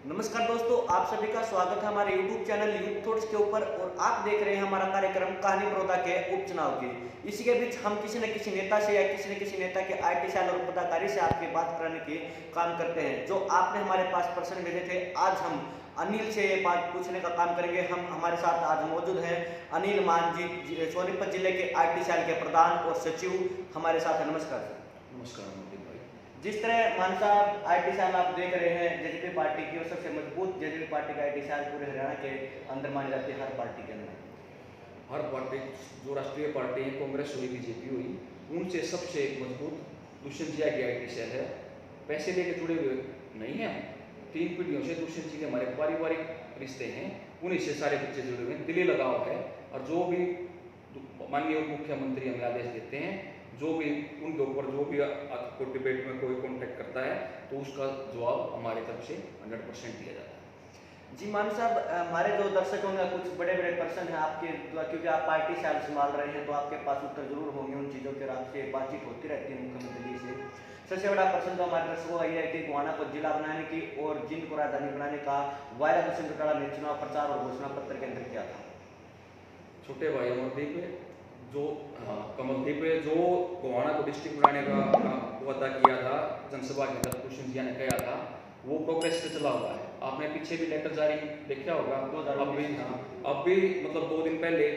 नमस्कार दोस्तों, आप सभी का स्वागत है हमारे YouTube चैनल यूथ थॉट्स के ऊपर। और आप देख रहे हैं हमारा कार्यक्रम कहानी बड़ौदा के उपचुनाव की। इसी के बीच हम किसी न किसी नेता से या किसी न किसी नेता के आईटी सेल और पदाधिकारी से आपकी बात कराने के काम करते हैं। जो आपने हमारे पास प्रश्न भेजे थे, आज हम अनिल से ये बात पूछने का काम करेंगे। हम हमारे साथ आज मौजूद हैं अनिल मान जी, सोनीपत जिले के आईटी सेल के प्रधान और सचिव हमारे साथ है। नमस्कार सर। नमस्कार मोदी भाई। जिस तरह मान साहब आईटी सेल आप देख रहे हैं, जेजेपी पार्टी की और सबसे मजबूत जेजेपी पार्टी का आईटी सेल पूरे हरियाणा के अंदर मानी जाती है, हर पार्टी के अंदर। हर पार्टी जो राष्ट्रीय पार्टी है, कांग्रेस हुई, बीजेपी हुई, उनसे सबसे मजबूत दुष्यंत जी की आईटी सेल है। पैसे लेके जुड़े हुए नहीं हैं, 3 पीढ़ियों से दुष्यंत जी के हमारे पारिवारिक रिश्ते हैं, उन्हीं से सारे बच्चे जुड़े हुए हैं, दिली लगाव है। और जो भी माननीय उप मुख्यमंत्री हमें आदेश देते हैं, जो भी उनके ऊपर जो भी आपको डिबेट में कोई कॉन्टेक्ट करता है तो उसका जवाब हमारी तरफ से 100% दिया जाता है। जी मान साहब, हमारे जो दर्शक होंगे कुछ बड़े बड़े प्रश्न हैं आपके, क्योंकि आप पार्टी सेल संभाल रहे हैं तो आपके पास उत्तर जरूर होंगे उन चीज़ों के, और आपसे बातचीत होती रहती है मुख्यमंत्री जी से। सबसे बड़ा प्रश्न तो हमारे दर्शकों का यह है कि गोहाना को जिला बनाने की और जींद को राजधानी बनाने का वायदा दुष्यंत चौटाला ने चुनाव प्रचार और घोषणा पत्र के अंदर किया था। छोटे भाई अमरदीप जो कमलदीप जो गोहाना को डिस्ट्रिक्ट बनाने का वादा किया था, जनसभा के अंदर दुष्यंत जी ने कहा था, वो प्रोग्रेस पे चला हुआ है। आपने पीछे भी लेटर जारी देखा होगा। अब भी मतलब 2 दिन पहले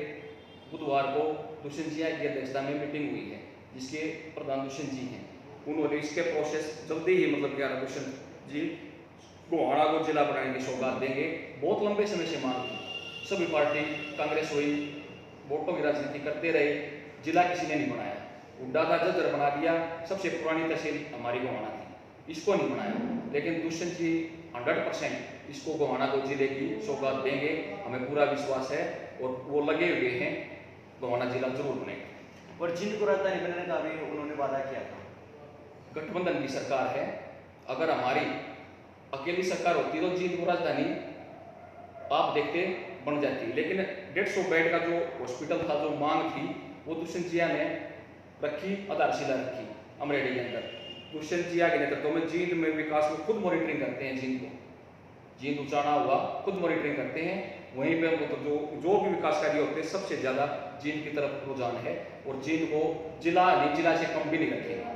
बुधवार को दुष्यंत जी की अध्यक्षता में मीटिंग हुई है, जिसके प्रधान दुष्यंत जी हैं। उन्होंने इसके प्रोसेस जल्दी ही मतलब क्या दुष्यंत जी गोहाना को जिला बनाने की सौगात देंगे। बहुत लंबे समय से मांग थी, सभी पार्टी कांग्रेस हुई, वोटों की राजनीति करते रहे, जिला किसी ने नहीं बनाया। उड्डा का जजर बना दिया, सबसे पुरानी तहसील हमारी गोहाना थी, इसको नहीं बनाया। लेकिन दुष्यंत जी 100% इसको गोहाना को जिले की सौगात देंगे, हमें पूरा विश्वास है और वो लगे हुए हैं, गोहाना जिला जरूर बनेगा। और जींद को राजधानी बनाने का भी उन्होंने वादा किया था। गठबंधन की सरकार है, अगर हमारी अकेली सरकार होती तो जींद को राजधानी आप देखते बन जाती, लेकिन 150 बेड का जो हॉस्पिटल था, जो मांग थी, वो दुष्यंत जिया ने रखी, आधारशिला रखी अमरेली के अंदर। दुष्यंत जिया के नेतृत्व में जींद में विकास को खुद मॉनिटरिंग करते हैं, जींद उचाना हुआ खुद मॉनिटरिंग करते हैं। वहीं पे मतलब जो भी विकास कार्य होते हैं, सबसे ज़्यादा जींद की तरफ रुझान है और जींद को जिला से कम भी नहीं रखेगा।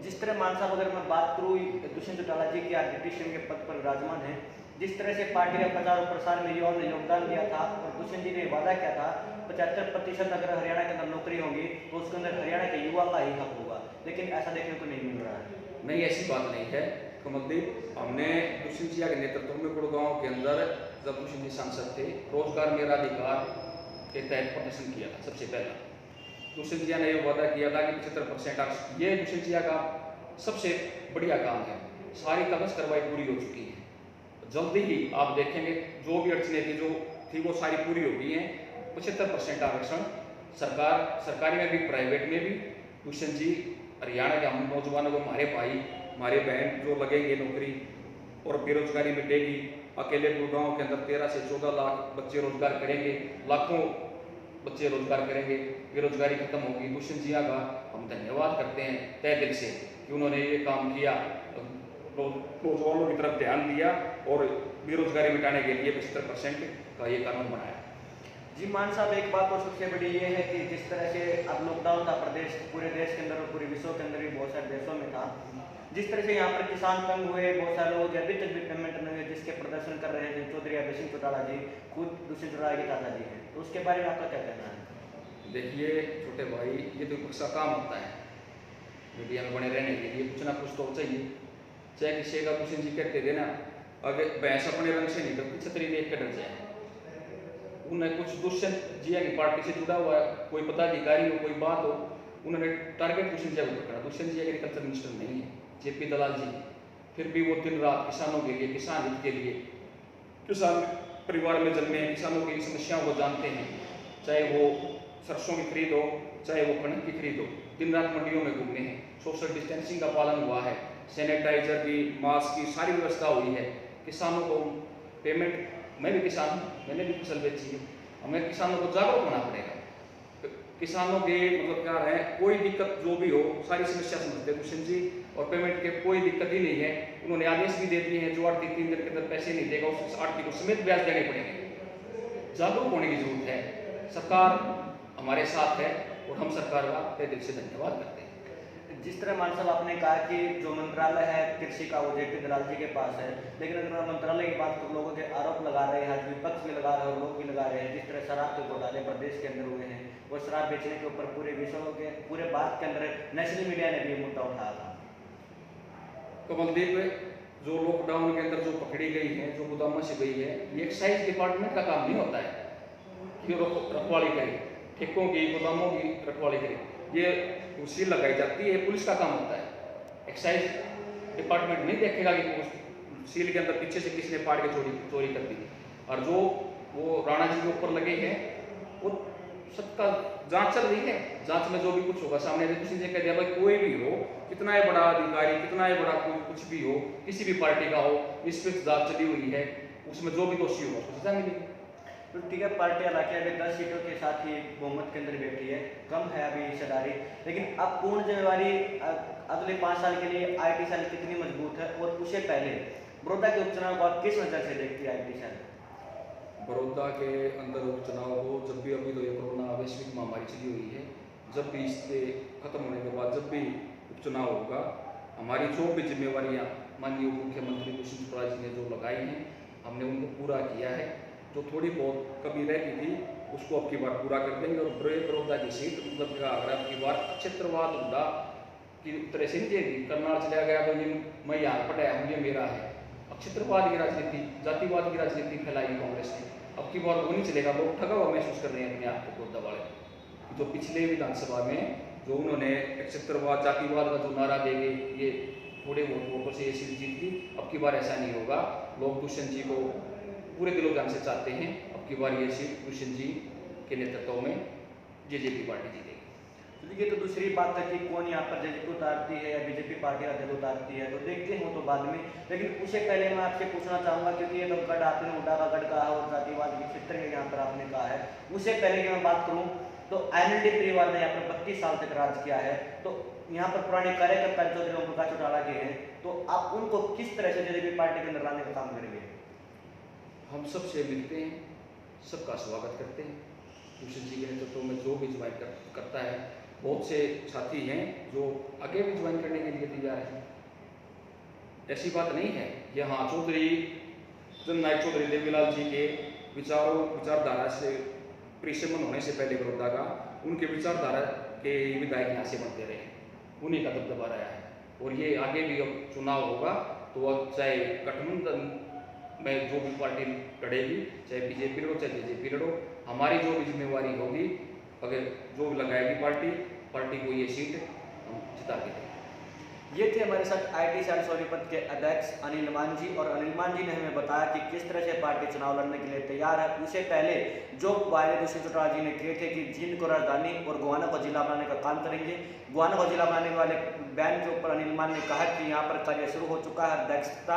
जिस तरह मान साहब, अगर मैं बात करूँ दुष्यंत चौटाला जी की आज डिप्टी सीएम के पद पर विराजमान है, जिस तरह से पार्टी के प्रचार और प्रसार में युवाओं ने योगदान दिया था और दुष्यंत जी ने वादा किया था 75% अगर हरियाणा के अंदर नौकरी होगी तो उसके अंदर हरियाणा के युवा का ही हक होगा, लेकिन ऐसा देखने को नहीं मिल रहा है। नहीं, ऐसी बात नहीं है कमलदीप। हमने दुष्यंत जी के नेतृत्व में गुड़गांव के अंदर जब दुष्यंत जी सांसद थे, रोजगार मेरा अधिकार के तहत प्रदर्शन किया था। सबसे पहला दुष्यंत जी ने यह वादा किया था कि 75%। ये दुष्यंत जी का सबसे बढ़िया काम है, सारी कागज कार्रवाई पूरी हो चुकी है। जल्दी ही आप देखेंगे जो भी अड़चनें थी वो सारी पूरी हो गई हैं। 75% आरक्षण सरकारी में भी प्राइवेट में भी दुष्यंत जी हरियाणा के हम नौजवानों को, हमारे भाई हमारे बहन जो लगेंगे नौकरी और बेरोजगारी मिटेगी। अकेले गुड़गांव के अंदर 13 से 14 लाख बच्चे रोजगार करेंगे, लाखों बच्चे रोजगार करेंगे, बेरोजगारी खत्म होगी। दुष्यंत जी का हम धन्यवाद करते हैं तहे दिल से कि उन्होंने ये काम किया, नौजवानों की तरफ ध्यान दिया और बेरोजगारी मिटाने के लिए 75% का ये कानून बनाया। जी मान साहब, एक बात और सबसे बड़ी ये है कि जिस तरह से अब लॉकडाउन था पूरे देश के अंदर और पूरे विश्व के अंदर भी बहुत सारे देशों में था, जिस तरह से यहाँ पर किसान तंग हुए, बहुत सारे लोग अभी तक भी पेमेंट नहीं हुए, जिसके प्रदर्शन कर रहे हैं चौधरी अभय सिंह चौटाला जी, खुद दुष्यंत चौटाला के चाचा जी हैं, तो उसके बारे में आपका क्या कहना है? देखिए छोटे भाई, ये तो पक्ष का काम होता है मीडिया में बने रहने के लिए, कुछ ना कुछ तो चाहिए। चाहे किसी का दुष्यंत जी कहते थे ना, अगर भैंस अपने रंग से नहीं करती छतरी देख के डर जाए। उन्हें कुछ दुष्यंत जी की पार्टी से जुड़ा हुआ कोई पदाधिकारी हो, कोई बात हो, उन्होंने टारगेट दुष्यंत जी को पकड़ा। दुष्यंत जी एग्रीकल्चर मिनिस्टर नहीं है, जेपी दलाल जी, फिर भी वो दिन रात किसानों के लिए, किसान हित के लिए, किसान परिवार में जन्मे हैं, किसानों की समस्याओं को जानते हैं। चाहे वो सरसों की खरीद हो, चाहे वो कणक की खरीद हो, दिन रात मंडियों में घूमने हैं। सोशल डिस्टेंसिंग का पालन हुआ है, सैनिटाइजर की, मास्क की सारी व्यवस्था हुई है। किसानों को पेमेंट, मैं भी किसान हूँ, मैंने भी फसल बेची है, हमें किसानों को जागरूक होना पड़ेगा। किसानों के मतलब क्या है, कोई दिक्कत जो भी हो, सारी समस्या समझते हैं। दुष्यंत जी और पेमेंट के कोई दिक्कत ही नहीं है। उन्होंने आदेश भी दे दिए हैं, जो आड़ती 3 दिन के अंदर पैसे नहीं देगा उस आड़ती को समेत ब्याज देने पड़ेंगे। जागरूक होने की जरूरत है। सरकार हमारे साथ है और हम सरकार का तहे दिल से धन्यवाद करते हैं। जिस तरह मान साहब आपने कहा कि जो मंत्रालय है कृषि का वो जेपी दलाल जी के पास है, लेकिन अगर मंत्रालय की बात तो लोगों के आरोप लगा रहे हैं, आज विपक्ष भी लगा रहे हैं और लोग भी लगा रहे हैं, जिस तरह शराब के घोटाले प्रदेश के अंदर हुए हैं और शराब बेचने के ऊपर पूरे विश्व के पूरे भारत के अंदर नेशनल मीडिया ने भी ये मुद्दा उठाया था। कमलदीप, जो लॉकडाउन के अंदर जो पकड़ी गई है, जो गोदामों से गई है, ये एक्साइज डिपार्टमेंट का काम नहीं होता है कि रखवाली करे, ठेकों की गोदामों की रखवाली करे। ये सील लगाई जाती है, पुलिस का काम होता है। एक्साइज डिपार्टमेंट नहीं देखेगा कि सील के अंदर पीछे से किसने पाड़ के चोरी कर दी। और जो वो राणा जी के ऊपर लगे हैं वो सबका जांच चल रही है। जांच में जो भी कुछ होगा सामने किसी ने कह दिया भाई कोई भी हो, कितना ही बड़ा अधिकारी, कितना ही बड़ा कोई कुछ भी हो, किसी भी पार्टी का हो, इस पर जांच चली हुई है, उसमें जो भी दोषी होगा उसको सजा मिलेगी। तो ठीक है, पार्टी हालांकि अभी 10 सीटों के साथ ही बहुमत के अंदर बैठी है, कम है अभी हिस्सेदारी, लेकिन अब पूर्ण जिम्मेवारी अगले 5 साल के लिए आईटी सेल कितनी मजबूत है और उससे पहले बड़ौदा के उपचुनाव को आप किस नजर से देखती है आईटी सेल? बड़ौदा के अंदर उपचुनाव को जब भी, अभी तो ये कोरोना वैश्विक महामारी चली हुई है, जब भी इसके खत्म होने के बाद जब भी उपचुनाव होगा, हमारी जो भी जिम्मेवारियाँ माननीय मुख्यमंत्री दुष्यंत चौटाला जी ने जो लगाई हैं, हमने उनको पूरा किया है। जो थोड़ी बहुत कमी रह गई थी उसको अब की बार पूरा कर देंगे। और बड़ौदा की सीट मतलब अगर अब की बार क्षेत्रवाद होगा कि तरह से नहीं देगी, करनाल चला गया तो ये मैं यहाँ पढ़ाया हूँ, ये मेरा है। अब क्षेत्रवाद की राजनीति, जातिवाद की राजनीति फैलाई कांग्रेस ने, अब की बार वो नहीं चलेगा। लोग ठगा हुआ महसूस कर रहे हैं अपने आप को बड़ौदा वाले। जो पिछले विधानसभा में जो उन्होंने क्षेत्रवाद जातिवाद का जो नारा देंगे, ये थोड़े बहुत वोटों से ये सीट जीत ली। अब की बार ऐसा नहीं होगा। लोग दुष्यंत जी को पूरे दिलों जान से चाहते हैं। अब की बार ये सीट दुष्यंत जी के नेतृत्व में जेजेपी पार्टी जीतेगी। ये तो दूसरी बात है कि कौन यहाँ पर जेजेपी उतारती है या बीजेपी पार्टी का दिल उतारती है, तो देखते हैं वो तो बाद में। लेकिन उससे पहले मैं आपसे पूछना चाहूँगा, क्योंकि ये तो गढ़ आपने उड़ा का गढ़ कहा और जातिवाद के क्षेत्र के यहाँ पर आपने कहा है, उससे पहले की मैं बात करूँ तो एनएलडी परिवार ने यहाँ पर 32 साल तक राज किया है, तो यहाँ पर पुराने कार्यकर्ता चौधरी ओम प्रकाश चौटाला के हैं, तो आप उनको किस तरह से जेजेपी पार्टी के अंदर लाने का काम करेंगे? हम सबसे मिलते हैं, सबका स्वागत करते हैं। दुष्यंत जी के नेतृत्व में जो भी ज्वाइन करता है, बहुत से साथी हैं जो आगे भी ज्वाइन करने के लिए तैयार हैं। ऐसी बात नहीं है। यहाँ चौधरी जननायक चौधरी देवीलाल जी के विचारधारा से परिश्रमण होने से पहले बड़ौदा का, उनके विचारधारा के विधायक यहाँ से बनते रहे, उन्हीं का दबदबा रहा है। और ये आगे भी अब चुनाव होगा तो अब चाहे गठबंधन में जो भी पार्टी लड़ेगी, चाहे बीजेपी लड़ो चाहे जेजेपी लड़ो, हमारी जो भी जिम्मेवारी होगी, अगर जो लगाएगी पार्टी को ये सीट हम जिता के देंगे। ये थे हमारे साथ आईटी सेल सोनीपत के अध्यक्ष अनिल मान जी, और अनिल मान जी ने हमें बताया कि किस तरह से पार्टी चुनाव लड़ने के लिए तैयार है। उससे पहले जो वायदे दुष्यंत चौटाला जी ने किए थे कि जींद को राजधानी और गोवाना को जिला बनाने का काम करेंगे, गोवाना को जिला बनाने वाले बयान के ऊपर अनिल मान ने कहा कि यहाँ पर कार्य शुरू हो चुका है, अध्यक्षता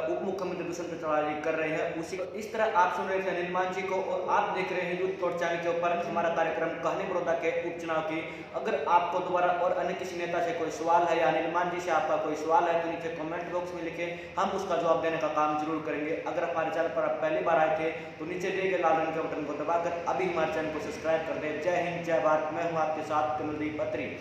उप मुख्यमंत्री दुष्यंत चौटाला जी कर रहे हैं। उसी इस तरह आप सुन रहे थे अनिल मान जी को, और आप देख रहे हैं यूथ थॉट चैनल के ऊपर हमारा कार्यक्रम कहानी बड़ौदा के उपचुनाव की। अगर आपको दोबारा और अन्य किसी नेता से कोई सवाल है या अनिल मान जी से आपका कोई सवाल है तो नीचे कमेंट बॉक्स में लिखें, हम उसका जवाब देने का काम जरूर करेंगे। अगर हमारे चैनल पर आप पहली बार आए थे तो नीचे दिए गए लाल रंग के बटन को दबाकर अभी हमारे चैनल को सब्सक्राइब कर दें। जय हिंद, जय भारत। मैं हूँ आपके साथ कमलदीप अत्री।